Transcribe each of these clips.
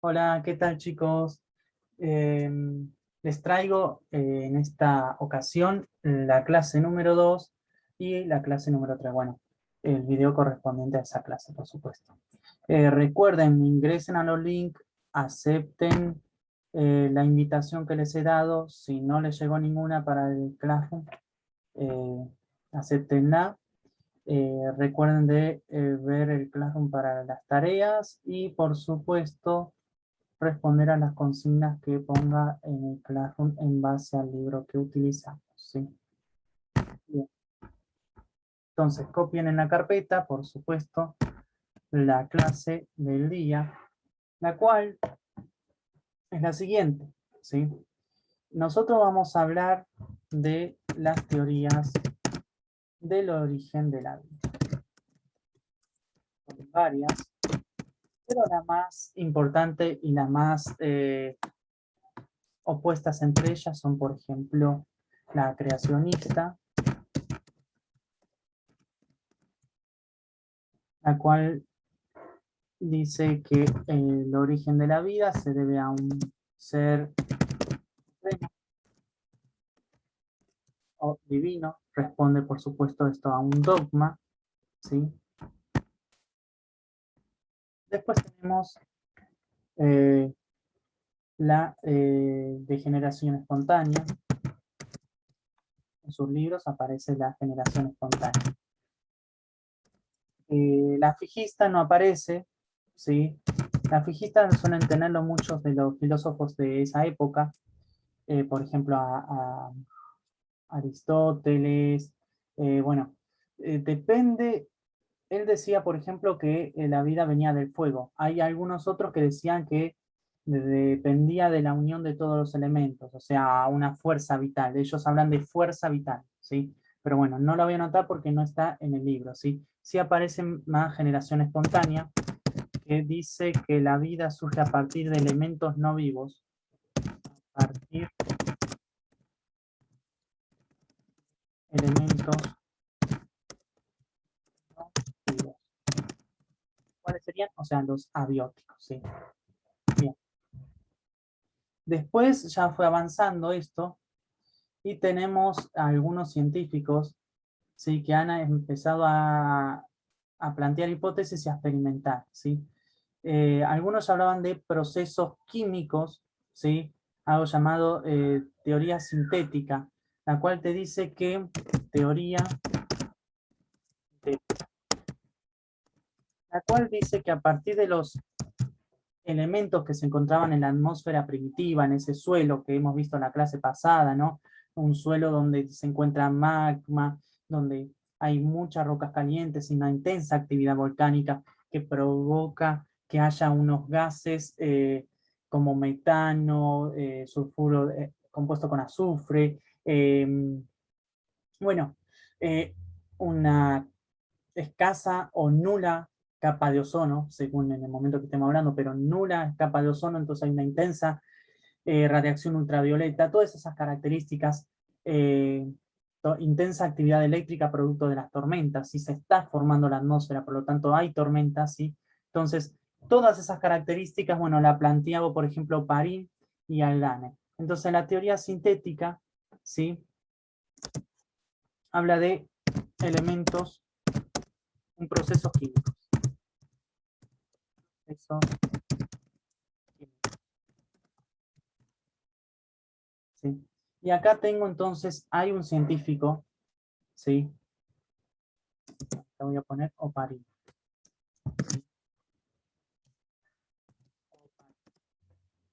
Hola, ¿qué tal chicos? Eh, Les traigo en esta ocasión la clase número 2 y la clase número 3. Bueno, el video correspondiente a esa clase, por supuesto. Recuerden, ingresen a los links, acepten la invitación que les he dado. Si no les llegó ninguna para el Classroom, acéptenla. Recuerden de ver el Classroom para las tareas y, por supuesto, responder a las consignas que ponga en el Classroom en base al libro que utilizamos, ¿sí? Bien. Entonces, copien en la carpeta, por supuesto, la clase del día, la cual es la siguiente, ¿sí? Nosotros vamos a hablar de las teorías del origen de la vida. Son varias, pero la más importante y la más opuestas entre ellas son, por ejemplo, la creacionista, la cual dice que el origen de la vida se debe a un ser supremo o divino. Responde, por supuesto, esto a un dogma, ¿sí? Después tenemos la degeneración espontánea. En sus libros aparece la generación espontánea. La fijista no aparece, ¿sí? La fijista suelen tenerlo muchos de los filósofos de esa época, por ejemplo, a Aristóteles, bueno, depende. Él decía, por ejemplo, que la vida venía del fuego. Hay algunos otros que decían que dependía de la unión de todos los elementos, o sea, una fuerza vital. Ellos hablan de fuerza vital, ¿sí? Pero bueno, no lo voy a anotar porque no está en el libro, ¿sí? Sí aparece más generación espontánea, que dice que la vida surge a partir de elementos no vivos, a partir de elementos no vivos. ¿Cuáles serían? O sea, los abióticos, ¿sí? Bien. Después ya fue avanzando esto y tenemos a algunos científicos, ¿sí? Que han empezado a plantear hipótesis y a experimentar, ¿sí? Algunos hablaban de procesos químicos, ¿sí? Algo llamado teoría sintética, la cual te dice que teoría sintética, la cual dice que a partir de los elementos que se encontraban en la atmósfera primitiva, en ese suelo que hemos visto en la clase pasada, ¿no? Un suelo donde se encuentra magma, donde hay muchas rocas calientes y una intensa actividad volcánica que provoca que haya unos gases como metano, sulfuro compuesto con azufre, bueno, eh, una escasa o nula capa de ozono, según en el momento que estemos hablando, pero nula capa de ozono, entonces hay una intensa radiación ultravioleta, todas esas características, intensa actividad eléctrica producto de las tormentas, si se está formando la atmósfera, por lo tanto hay tormentas, ¿sí? Entonces, todas esas características, bueno, la planteaba, por ejemplo, Parín y Aldane. Entonces, la teoría sintética, ¿sí? Habla de elementos en procesos químicos. Eso, ¿sí? Y acá tengo entonces, hay un científico, ¿sí? Le voy a poner Oparin.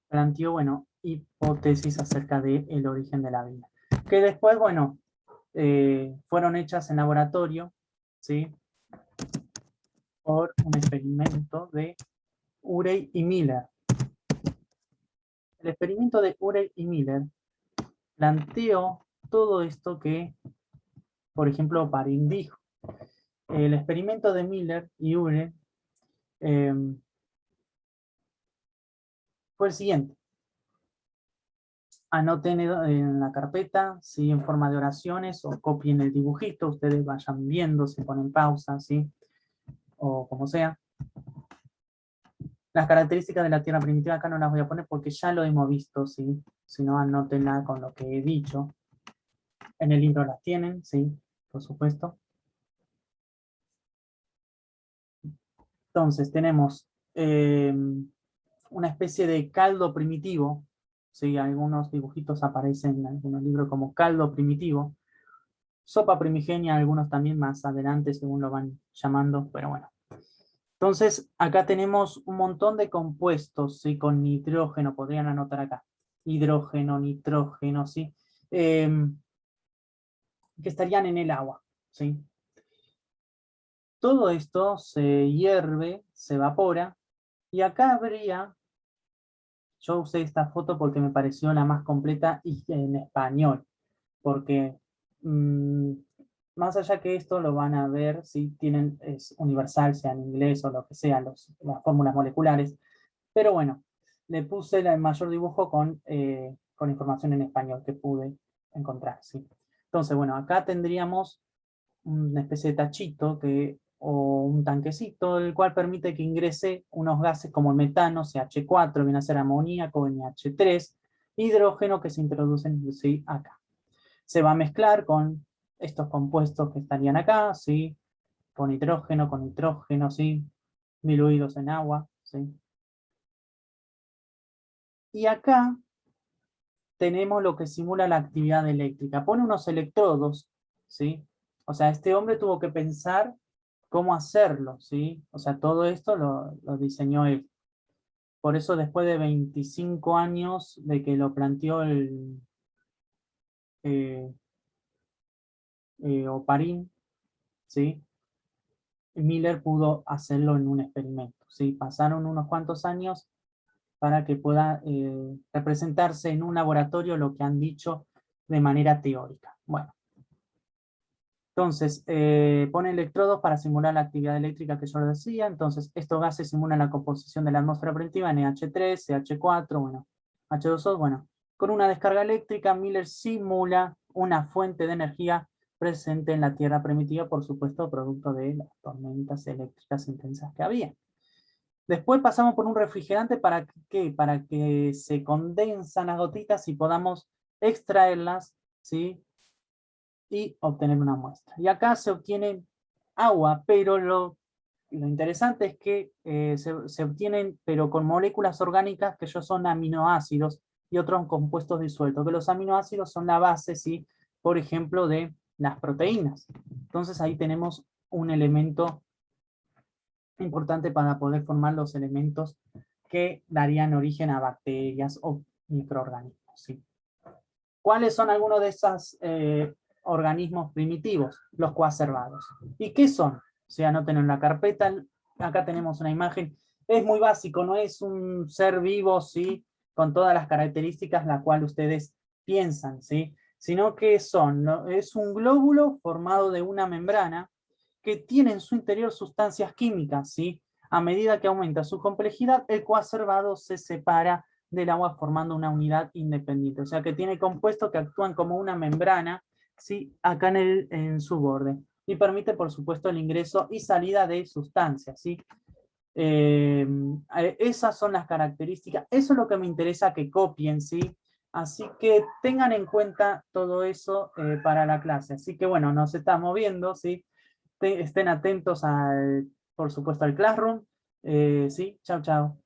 Planteó, bueno, hipótesis acerca del origen de la vida. Que después, bueno, fueron hechas en laboratorio, ¿sí? Por un experimento de Urey y Miller. El experimento de Urey y Miller planteó todo esto que, por ejemplo, Oparin dijo. El experimento de Miller y Urey fue el siguiente. Anoten en la carpeta, ¿sí? En forma de oraciones, o copien el dibujito, ustedes vayan viendo, se ponen pausa, ¿sí? O como sea. Las características de la Tierra primitiva acá no las voy a poner porque ya lo hemos visto, ¿sí? Si no, anótenla con lo que he dicho. En el libro las tienen, sí, por supuesto. Entonces tenemos una especie de caldo primitivo, ¿sí? Algunos dibujitos aparecen en algunos libros como caldo primitivo. Sopa primigenia, algunos también más adelante según lo van llamando, pero bueno. Entonces acá tenemos un montón de compuestos, ¿sí? Con nitrógeno, podrían anotar acá. Hidrógeno, nitrógeno, ¿sí? Que estarían en el agua, ¿sí? Todo esto se hierve, se evapora, y acá habría, yo usé esta foto porque me pareció la más completa y en español, porque más allá que esto lo van a ver si tienen, es universal, sea en inglés o lo que sea, las fórmulas moleculares, pero bueno, le puse el mayor dibujo con información en español que pude encontrar, ¿sí? Entonces, bueno, acá tendríamos una especie de tachito o un tanquecito, el cual permite que ingrese unos gases como el metano, CH4, viene a ser amoníaco, NH3, hidrógeno que se introducen, ¿sí? Acá. Se va a mezclar con estos compuestos que estarían acá, ¿sí? Con nitrógeno, ¿sí? Diluidos en agua, ¿sí? Y acá tenemos lo que simula la actividad eléctrica. Pone unos electrodos, ¿sí? O sea, este hombre tuvo que pensar cómo hacerlo, ¿sí? O sea, todo esto lo diseñó él. Por eso después de 25 años de que lo planteó eh, Oparin, ¿sí? Miller pudo hacerlo en un experimento, ¿sí? Pasaron unos cuantos años para que pueda representarse en un laboratorio lo que han dicho de manera teórica. Bueno, entonces, pone electrodos para simular la actividad eléctrica que yo les decía. Entonces, estos gases simulan la composición de la atmósfera primitiva, NH3, CH4, bueno, H2O, bueno. Con una descarga eléctrica, Miller simula una fuente de energía presente en la Tierra primitiva, por supuesto, producto de las tormentas eléctricas intensas que había. Después pasamos por un refrigerante para que se condensan las gotitas y podamos extraerlas, ¿sí? Y obtener una muestra. Y acá se obtiene agua, pero lo interesante es que se obtienen, pero con moléculas orgánicas que ellos son aminoácidos y otros compuestos disueltos, que los aminoácidos son la base, ¿sí? Por ejemplo, de las proteínas. Entonces ahí tenemos un elemento importante para poder formar los elementos que darían origen a bacterias o microorganismos, ¿sí? ¿Cuáles son algunos de esos organismos primitivos? Los coacervados. ¿Y qué son? Se anoten en la carpeta. Acá tenemos una imagen. Es muy básico, no es un ser vivo, ¿sí? Con todas las características la cual ustedes piensan, ¿sí? Sino que son, ¿no? Es un glóbulo formado de una membrana que tiene en su interior sustancias químicas, ¿sí? A medida que aumenta su complejidad, el coacervado se separa del agua formando una unidad independiente. O sea que tiene compuestos que actúan como una membrana, ¿sí? Acá en su borde. Y permite, por supuesto, el ingreso y salida de sustancias, ¿sí? Esas son las características. Eso es lo que me interesa que copien, ¿sí? Así que tengan en cuenta todo eso para la clase. Así que bueno, nos estamos viendo, ¿sí? Estén atentos, por supuesto, al Classroom. Sí, chao, chao.